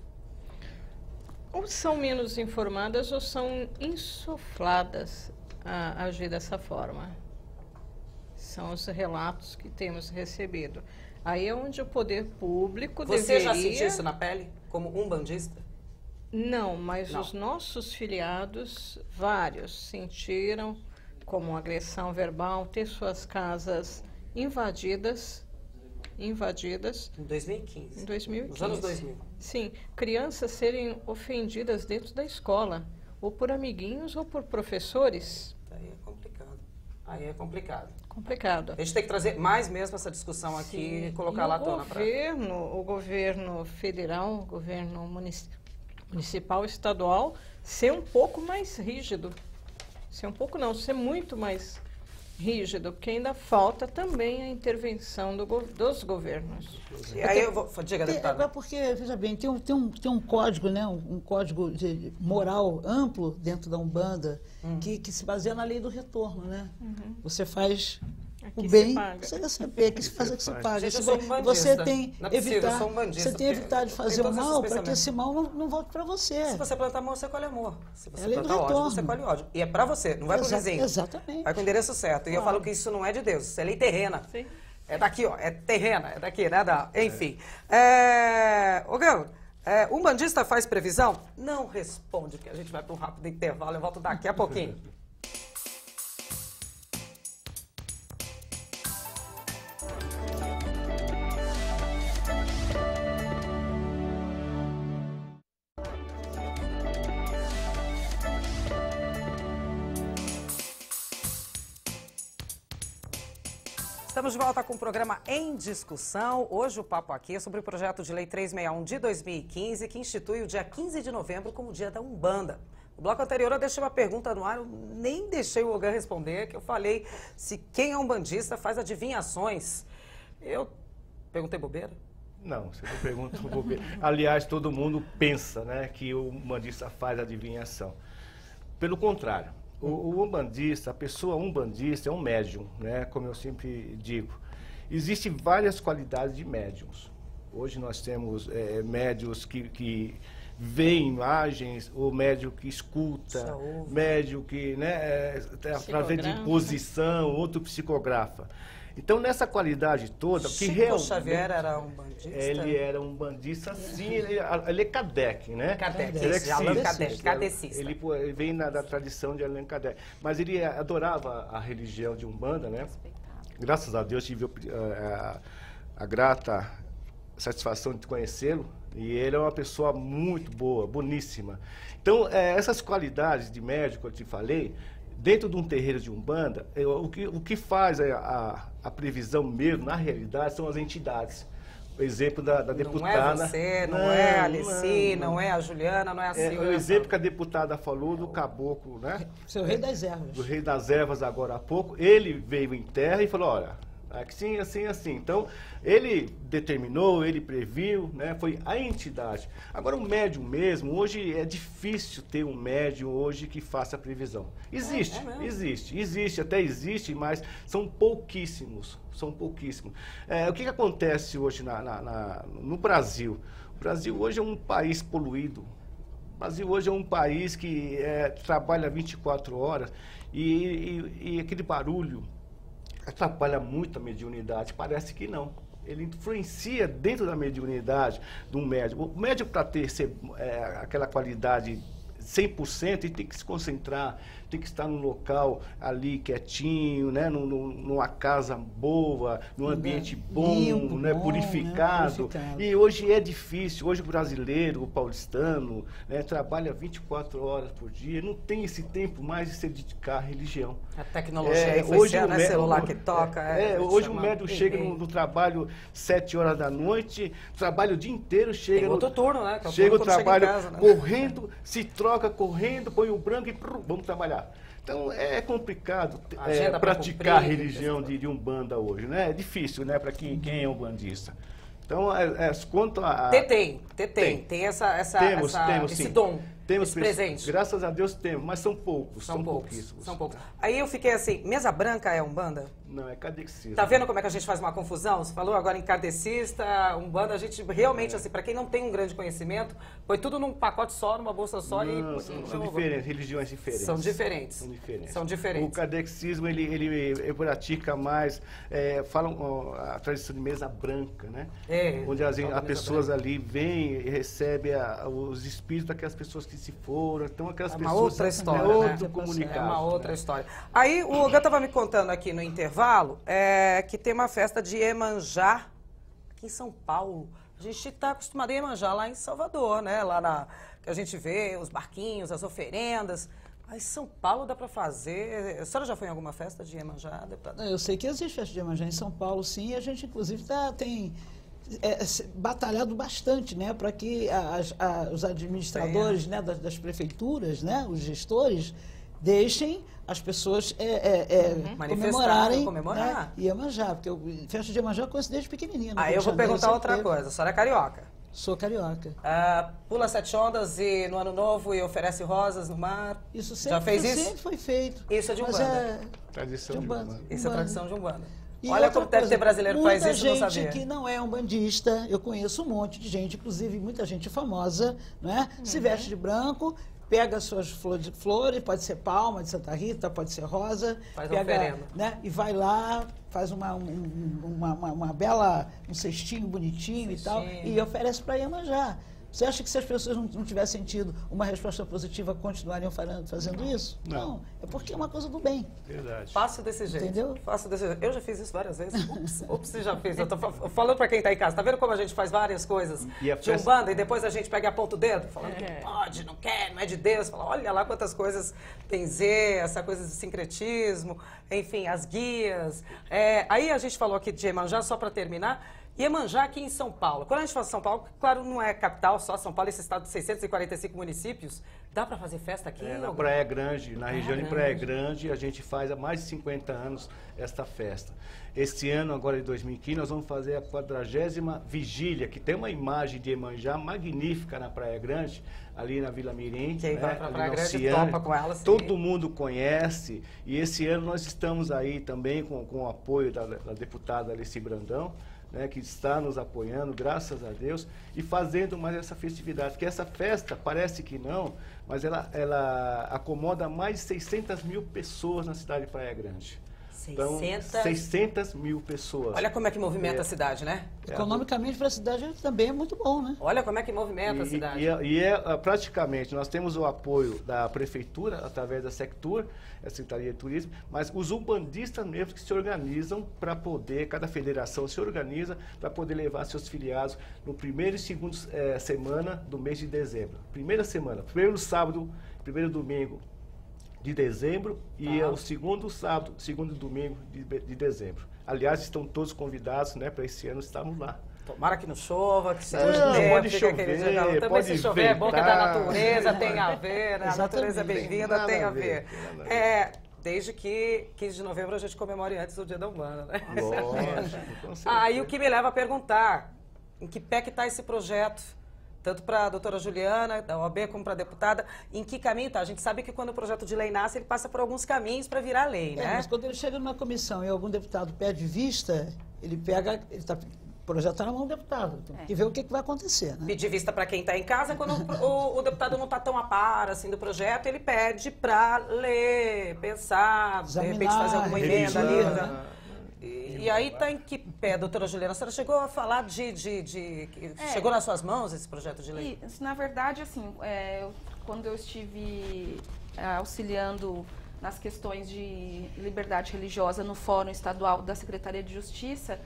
Ou são menos informadas ou são insufladas a agir dessa forma. São os relatos que temos recebido. Aí é onde o poder público Você já sentiu isso na pele, como umbandista? Não, mas os nossos filiados, vários, sentiram como agressão verbal, ter suas casas invadidas. Em 2015. Em 2015. Nos anos 2000. Sim, crianças serem ofendidas dentro da escola, ou por amiguinhos ou por professores. Aí é complicado. Aí é complicado. Complicado. A gente tem que trazer mais mesmo essa discussão aqui e colocar lá à tona. O governo federal, o governo municipal, estadual, ser um pouco mais rígido. Ser um pouco não, ser muito mais rígido, porque ainda falta também a intervenção dos governos. E aí eu vou... Diga, deputada. Porque, veja bem, tem um código, né, um código de moral amplo dentro da Umbanda, que se baseia na lei do retorno, né? Você faz Aqui o bem, você você saber que se faz o que você paga. Gente, eu sou um bandista. Você tem não é possível, evitar, eu sou um bandista, você tem evitar de fazer o mal para que esse mal não volte para você. Se você plantar amor, você colhe amor. Se você lei do plantar ódio, retorno. você colhe ódio. E é para você, não vai pro vizinho. Exatamente. Vai com o endereço certo. E eu falo que isso não é de Deus, isso é lei terrena. Sim. É daqui, ó, é terrena, é daqui, né? Enfim. Ô, Galo, um bandista faz previsão? Não responde, que a gente vai para um rápido intervalo. Eu volto daqui a pouquinho. Estamos de volta com o programa Em Discussão. Hoje o papo aqui é sobre o projeto de lei 361 de 2015, que institui o dia 15 de novembro como dia da Umbanda. No bloco anterior eu deixei uma pergunta no ar, eu nem deixei o Ogan responder, que eu falei se quem é umbandista faz adivinhações. Eu perguntei bobeira? Não, você não pergunta bobeira. Aliás, todo mundo pensa, né, que o umbandista faz adivinhação. Pelo contrário. O umbandista, a pessoa umbandista é um médium, né? Como eu sempre digo. Existem várias qualidades de médiums. Hoje nós temos médiums que veem imagens, ou médium que escuta, médium que, né, através de posição, outro psicografa. Então, nessa qualidade toda... Chico Xavier era um bandista? Ele era um bandista, sim, ele é Kardec, né? Kardec, Allan Kardec, kardecista. Ele vem da tradição de Allan Kardec. Mas ele adorava a religião de Umbanda, né? Graças a Deus tive a grata satisfação de conhecê-lo. E ele é uma pessoa muito boa, boníssima. Então, essas qualidades de médico que eu te falei... Dentro de um terreiro de Umbanda, o que faz a previsão mesmo, na realidade, são as entidades. O exemplo da deputada... Não é você, não é a Alici, não é a Juliana, não é a Silvia. O exemplo que a deputada falou do caboclo, né? Seu rei das ervas. Do rei das ervas, agora há pouco. Ele veio em terra e falou, olha, Assim, assim, assim. Então, ele determinou, ele previu, né? Foi a entidade. Agora, o médium mesmo, hoje é difícil ter um médium hoje que faça previsão. Existe, até existe, mas são pouquíssimos. São pouquíssimos. O que acontece hoje no Brasil? O Brasil hoje é um país poluído. O Brasil hoje é um país que trabalha 24 horas e aquele barulho atrapalha muito a mediunidade. Parece que não. Ele influencia dentro da mediunidade de um médium. O médium, para ter aquela qualidade 100%, ele tem que se concentrar, tem que estar num local ali quietinho, né? Numa casa boa, num ambiente bom, limpo, né? Purificado. Né? E hoje é difícil. Hoje o brasileiro, o paulistano, né? Trabalha 24 horas por dia, não tem esse tempo mais de se dedicar à religião. A tecnologia influencia, né? Celular que toca. Hoje o médium chega no trabalho 7 horas da noite, trabalha o dia inteiro, chega tem outro turno, né? Chega o trabalho chega em casa, né? Correndo, se troca correndo, põe o branco e vamos trabalhar. Então é complicado praticar a religião de Umbanda hoje, né? É difícil, né, para quem é umbandista. Então, quanto a... Tem esse dom. Temos esse presente. Graças a Deus temos, mas são poucos. São pouquíssimos. São poucos. Aí eu fiquei assim, mesa branca é Umbanda? Não, é kardecista. Tá vendo como é que a gente faz uma confusão? Você falou agora em kardecista, Umbanda, a gente realmente, assim, para quem não tem um grande conhecimento, põe tudo num pacote só, numa bolsa só são diferentes, religiões diferentes. São diferentes. O kardecismo, ele pratica mais, falam a tradição de mesa branca, né? Onde as pessoas ali vêm e recebem os espíritos daquelas pessoas que se foram. Então, aquelas pessoas... É uma outra história, né? Outro comunicado. É uma outra história. Aí, o Ogan estava me contando aqui no intervalo que tem uma festa de Iemanjá aqui em São Paulo. A gente está acostumado a Iemanjá lá em Salvador, né? Lá que a gente vê os barquinhos, as oferendas. Mas em São Paulo dá para fazer... A senhora já foi em alguma festa de Iemanjá, deputada? Eu sei que existe festa de Iemanjá em São Paulo, sim. E a gente, inclusive, tem... batalhado bastante, né, para que os administradores, né, das prefeituras, né, os gestores, deixem as pessoas comemorarem, né, Iemanjá, porque festa de Iemanjá eu conheço desde pequenininha. Eu vou perguntar outra coisa. A senhora é carioca? Sou carioca. Pula 7 ondas e no Ano Novo e oferece rosas no mar? Isso sempre, já fez isso? Sempre foi feito. Isso é de Umbanda? Tradição de Umbanda. Isso é tradição de Umbanda. E olha como deve ter brasileiro que faz isso e não sabia. Muita gente que não é umbandista, eu conheço um monte de gente, inclusive muita gente famosa, né? Se veste de branco, pega as suas flores, pode ser palma de Santa Rita, pode ser rosa, faz pega, né? E vai lá, faz um cestinho bonitinho e tal, e oferece para Iemanjá. Você acha que se as pessoas não tivessem tido uma resposta positiva, continuariam fazendo isso? Não. É porque é uma coisa do bem. Verdade. Faço desse jeito. Entendeu? Faço desse jeito. Eu já fiz isso várias vezes. Ops, você já fez. Eu tô falando para quem está em casa. Tá vendo como a gente faz várias coisas de Umbanda e depois a gente pega e aponta o dedo, falando que pode, não quer, não é de Deus. Fala, olha lá quantas coisas tem essa coisa de sincretismo, enfim, as guias. Aí a gente falou aqui de Iemanjá, só para terminar. Iemanjá aqui em São Paulo. Quando a gente fala São Paulo, claro, não é capital, só São Paulo, esse estado de 645 municípios. Dá para fazer festa aqui? Na Praia Grande, na região de Praia Grande, a gente faz há mais de 50 anos esta festa. Este ano, agora em 2015, nós vamos fazer a 40ª vigília, que tem uma imagem de Iemanjá magnífica na Praia Grande, ali na Vila Mirim. Quem vai para a Praia Grande topa com ela, sim. Todo mundo conhece. E esse ano nós estamos aí também com o apoio da deputada Alice Brandão, né, que está nos apoiando, graças a Deus, e fazendo mais essa festividade. Porque essa festa, parece que não, mas ela acomoda mais de 600 mil pessoas na cidade de Praia Grande. 600 mil pessoas. Olha como é que movimenta a cidade, né? Economicamente para a cidade também é muito bom, né? Olha como é que movimenta a cidade. Praticamente, nós temos o apoio da prefeitura, através da Sectur, a Secretaria de Turismo, mas os umbandistas mesmo que se organizam para poder, cada federação se organiza para poder levar seus filiados no primeiro e segundo semana do mês de dezembro. Primeira semana, primeiro sábado, primeiro domingo de dezembro e o segundo sábado, segundo domingo de dezembro. Aliás, estão todos convidados, né, para esse ano estarmos lá. Tomara que não chova, que seja pode chover, também se chover é bom, que é da natureza, tem a ver, né? A natureza é bem-vinda, tem a ver. desde que 15 de novembro a gente comemore antes do Dia da Umbanda, né? Lógico, com certeza. Aí o que me leva a perguntar, em que pé que está esse projeto? Tanto para a doutora Juliana, da OAB, como para a deputada, em que caminho está? A gente sabe que quando o projeto de lei nasce, ele passa por alguns caminhos para virar lei, né? Mas quando ele chega numa comissão e algum deputado pede vista, ele pega, o projeto está na mão do deputado, tem que ver o que vai acontecer, né? Pedir vista para quem está em casa, quando o deputado não está tão a par assim, do projeto, ele pede para ler, pensar, examinar, de repente fazer alguma emenda ali, né? E aí está em que pé, doutora Juliana? A senhora chegou a falar chegou nas suas mãos esse projeto de lei? Na verdade, assim, quando eu estive auxiliando nas questões de liberdade religiosa no Fórum Estadual da Secretaria de Justiça,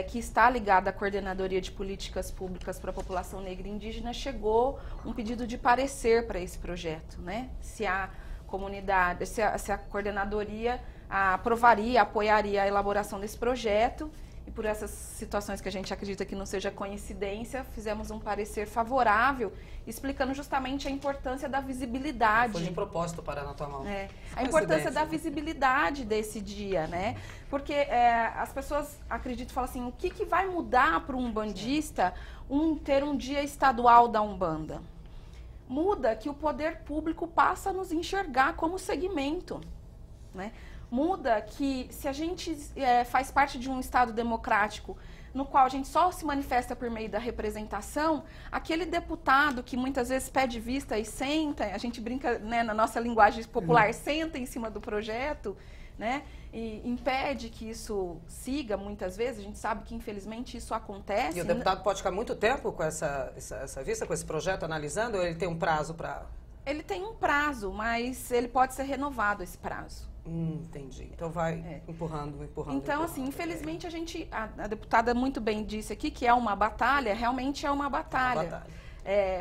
que está ligada à Coordenadoria de Políticas Públicas para a População Negra e Indígena, chegou um pedido de parecer para esse projeto, né? Se a comunidade, se a coordenadoria aprovaria, apoiaria a elaboração desse projeto, e por essas situações que a gente acredita que não seja coincidência, fizemos um parecer favorável, explicando justamente a importância da visibilidade. Foi de propósito parar na tua mão. A importância da visibilidade desse dia, né? Porque as pessoas acreditam e falam assim, o que vai mudar para um umbandista ter um dia estadual da Umbanda? Muda que o poder público passa a nos enxergar como segmento, né? Muda que se a gente faz parte de um Estado democrático no qual a gente só se manifesta por meio da representação, aquele deputado que muitas vezes pede vista e senta, a gente brinca, né, na nossa linguagem popular, senta em cima do projeto, né, e impede que isso siga muitas vezes, a gente sabe que infelizmente isso acontece. E o deputado pode ficar muito tempo com essa vista, com esse projeto, analisando, ou ele tem um prazo para... Ele tem um prazo, mas ele pode ser renovado esse prazo. Entendi. Então vai empurrando. Então, assim, infelizmente a deputada muito bem disse aqui que é uma batalha, realmente é uma batalha.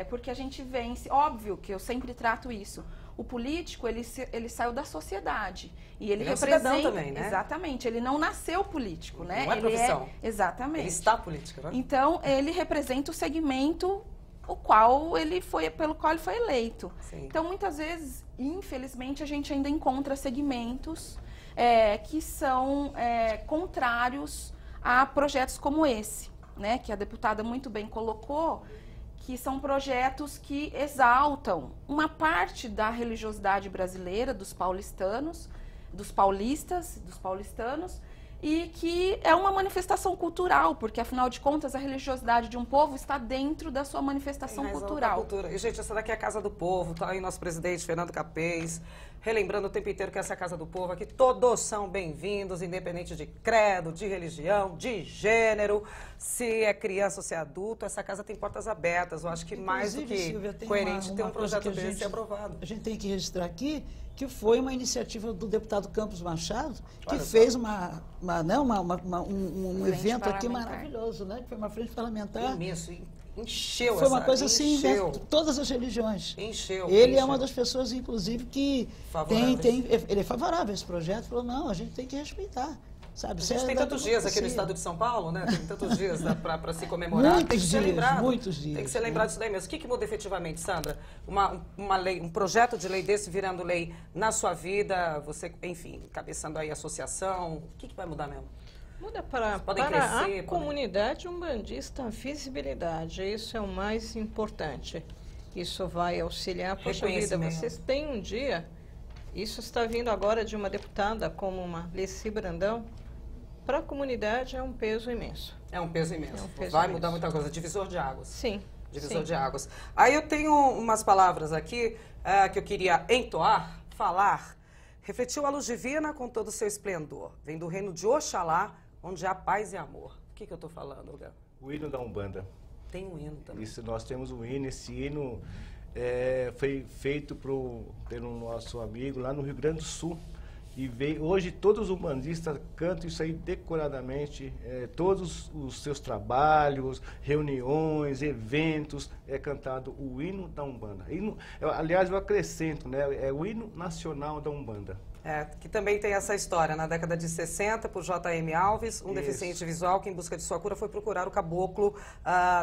Porque a gente vence, óbvio que eu sempre trato isso. O político, ele saiu da sociedade. E ele representa. É um cidadão também, né? Exatamente. Ele não nasceu político, né? Não é profissão. Exatamente. Ele está político, né? Então, ele representa o segmento pelo qual ele foi eleito. Sim. Então, muitas vezes, infelizmente, a gente ainda encontra segmentos que são contrários a projetos como esse, né? Que a deputada muito bem colocou, que são projetos que exaltam uma parte da religiosidade brasileira, dos paulistanos, dos paulistanos, e que é uma manifestação cultural, porque, afinal de contas, a religiosidade de um povo está dentro da sua manifestação cultural. E, gente, essa daqui é a Casa do Povo, está aí nosso presidente, Fernando Capês, relembrando o tempo inteiro que essa é a Casa do Povo, aqui todos são bem-vindos, independente de credo, de religião, de gênero, se é criança ou se é adulto, essa casa tem portas abertas. Eu acho que mais do que Silvia, coerente ter um projeto desse ser aprovado. A gente tem que registrar aqui que foi uma iniciativa do deputado Campos Machado, que fez um evento aqui maravilhoso, né? Que foi uma frente parlamentar. Imenso, encheu. Foi uma coisa assim, né? Todas as religiões. Encheu. Ele é uma das pessoas, inclusive, que ele é favorável a esse projeto. Falou, não, a gente tem que respeitar. Sabe? A gente tem tantos dias aqui no estado de São Paulo, né? Tem tantos dias para se comemorar. Muitos tem que ser dias, lembrado. muitos dias. Tem que ser lembrado disso daí mesmo. O que muda efetivamente, Sandra? Uma lei, um projeto de lei desse virando lei na sua vida, você, enfim, encabeçando aí a associação, o que vai mudar mesmo? Muda para a comunidade umbandista a visibilidade. Isso é o mais importante. Isso vai auxiliar para a sua vida. Vocês têm um dia, isso está vindo agora de uma deputada como uma Leci Brandão, para a comunidade é um peso imenso. É um peso imenso. Vai mudar muita coisa. Divisor de águas. Sim. Divisor de águas. Aí eu tenho umas palavras aqui que eu queria entoar, falar. Refletiu a luz divina com todo o seu esplendor. Vem do reino de Oxalá, onde há paz e amor. O que eu estou falando, Olga? O hino da Umbanda. Tem um hino também. Isso, nós temos um hino. Esse hino foi feito pelo nosso amigo lá no Rio Grande do Sul. E hoje todos os umbandistas cantam isso aí decoradamente, todos os seus trabalhos, reuniões, eventos, é cantado o hino da Umbanda. Aliás, eu acrescento, né, é o hino nacional da Umbanda. Que também tem essa história. Na década de 60, por J.M. Alves, um deficiente visual que, em busca de sua cura, foi procurar o caboclo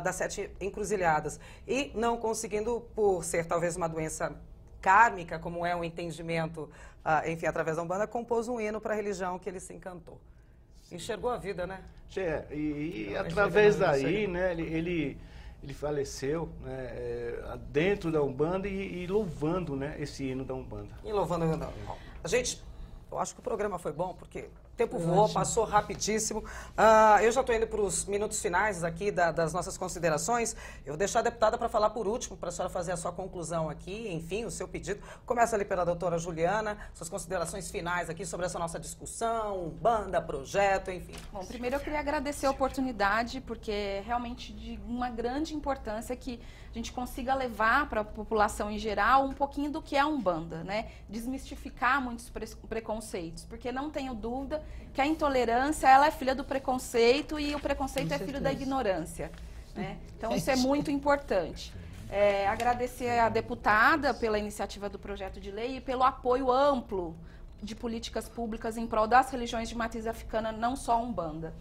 das 7 encruzilhadas. E, não conseguindo, por ser talvez uma doença kármica, como é um entendimento, enfim, através da Umbanda, compôs um hino para a religião que ele se encantou. Enxergou a vida, né? E através daí, né, ele faleceu, né, dentro da Umbanda e louvando, né, esse hino da Umbanda. E louvando o hino. Gente, eu acho que o programa foi bom, porque o tempo voou, passou rapidíssimo. Eu já estou indo para os minutos finais aqui das nossas considerações. Eu vou deixar a deputada para falar por último, para a senhora fazer a sua conclusão aqui, enfim, o seu pedido. Começa ali pela doutora Juliana, suas considerações finais aqui sobre essa nossa discussão, Umbanda, projeto, enfim. Bom, primeiro eu queria agradecer a oportunidade, porque é realmente de uma grande importância que a gente consiga levar para a população em geral um pouquinho do que é a Umbanda, né? Desmistificar muitos preconceitos, porque não tenho dúvida que a intolerância, ela é filha do preconceito e o preconceito é filho da ignorância, né? Então isso é muito importante. Agradecer à deputada pela iniciativa do projeto de lei e pelo apoio amplo de políticas públicas em prol das religiões de matriz africana, não só a Umbanda.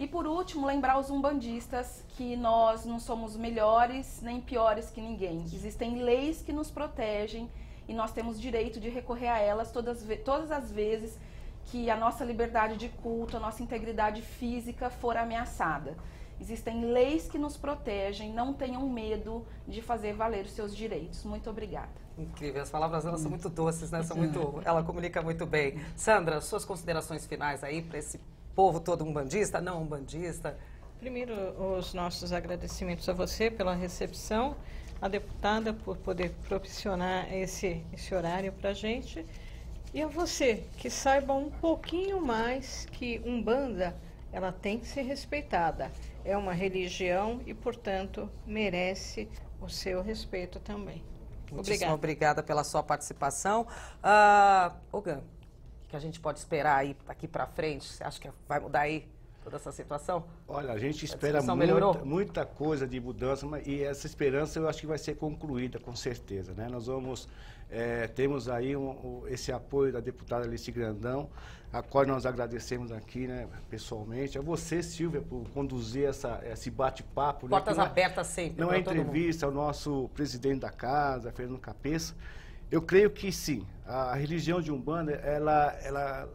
E, por último, lembrar os umbandistas que nós não somos melhores nem piores que ninguém. Existem leis que nos protegem e nós temos direito de recorrer a elas todas as vezes que a nossa liberdade de culto, a nossa integridade física for ameaçada. Existem leis que nos protegem, não tenham medo de fazer valer os seus direitos. Muito obrigada. Incrível, as palavras dela são muito doces, né? Ela comunica muito bem. Sandra, suas considerações finais aí para esse povo todo umbandista, não umbandista? Primeiro, os nossos agradecimentos a você pela recepção, a deputada por poder propiciar esse horário para a gente, e a você, que saiba um pouquinho mais que Umbanda, ela tem que ser respeitada. É uma religião e, portanto, merece o seu respeito também. Muitíssimo obrigada pela sua participação. Ogan, o que a gente pode esperar aí aqui para frente? Você acha que vai mudar aí toda essa situação? Olha, a gente espera muita coisa de mudança, e essa esperança eu acho que vai ser concluída com certeza, né? Nós temos aí esse apoio da deputada Alice Grandão, a qual nós agradecemos aqui, né, pessoalmente. A você, Silvia, por conduzir esse bate-papo. Portas abertas sempre. Não é entrevista ao nosso presidente da casa, Fernando Capeça. Eu creio que sim, a religião de Umbanda, ela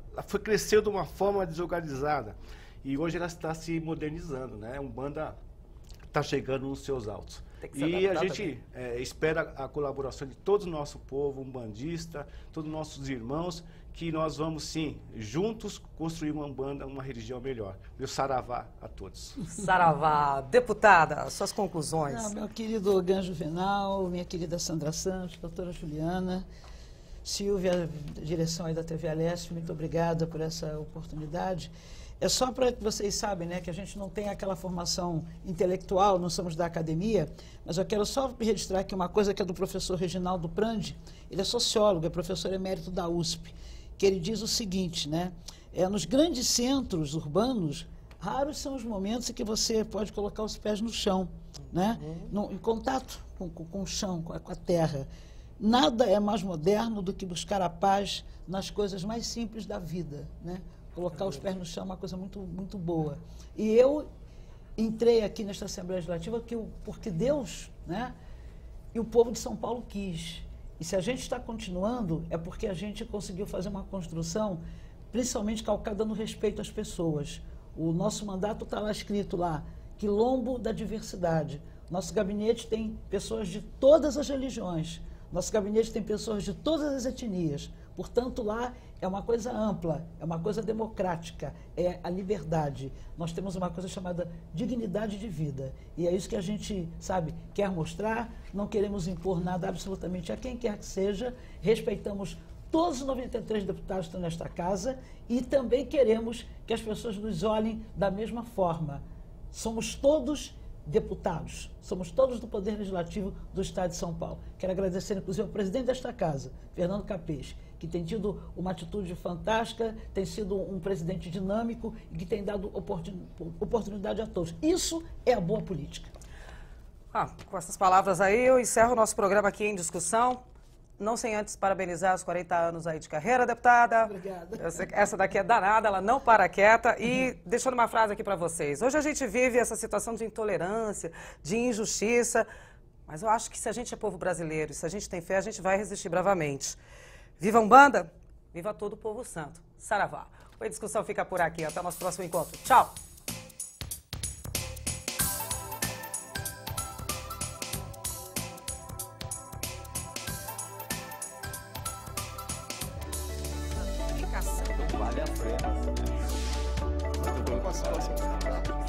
cresceu de uma forma desorganizada e hoje ela está se modernizando, né? A Umbanda está chegando nos seus altos. E a gente espera a colaboração de todo o nosso povo umbandista, todos os nossos irmãos, que nós vamos sim, juntos, construir uma Umbanda, uma religião melhor. Meu saravá a todos. Saravá. Deputada, suas conclusões. Meu querido Ogan Juvenal, minha querida Sandra Santos, doutora Juliana, Silvia, direção aí da TV Aleste, muito obrigada por essa oportunidade. É só para que vocês sabem, né, que a gente não tem aquela formação intelectual, não somos da academia, mas eu quero só registrar aqui uma coisa que é do professor Reginaldo Prandi. Ele é sociólogo, é professor emérito da USP, que ele diz o seguinte, né, nos grandes centros urbanos, raros são os momentos em que você pode colocar os pés no chão, né, em contato com o chão, com a terra. Nada é mais moderno do que buscar a paz nas coisas mais simples da vida, né? Colocar os pés no chão é uma coisa muito, muito boa. E eu entrei aqui nesta Assembleia Legislativa porque Deus, né, e o povo de São Paulo quis. E se a gente está continuando, é porque a gente conseguiu fazer uma construção, principalmente calcada no respeito às pessoas. O nosso mandato está lá escrito lá, Quilombo da Diversidade. Nosso gabinete tem pessoas de todas as religiões. Nosso gabinete tem pessoas de todas as etnias. Portanto, lá é uma coisa ampla, é uma coisa democrática, é a liberdade. Nós temos uma coisa chamada dignidade de vida. E é isso que a gente, sabe, quer mostrar. Não queremos impor nada absolutamente a quem quer que seja. Respeitamos todos os 93 deputados que estão nesta casa e também queremos que as pessoas nos olhem da mesma forma. Somos todos deputados, somos todos do Poder Legislativo do Estado de São Paulo. Quero agradecer, inclusive, ao presidente desta casa, Fernando Capeça, que tem tido uma atitude fantástica, tem sido um presidente dinâmico e que tem dado oportunidade a todos. Isso é a boa política. Com essas palavras aí, eu encerro o nosso programa aqui em discussão. Não sem antes parabenizar os 40 anos aí de carreira, deputada. Obrigada. Essa daqui é danada, ela não para quieta. E deixando uma frase aqui para vocês. Hoje a gente vive essa situação de intolerância, de injustiça. Mas eu acho que se a gente é povo brasileiro, se a gente tem fé, a gente vai resistir bravamente. Viva a Umbanda, viva todo o povo santo. Saravá. A discussão fica por aqui. Até o nosso próximo encontro. Tchau! Vale a pena. Eu tô com a situação.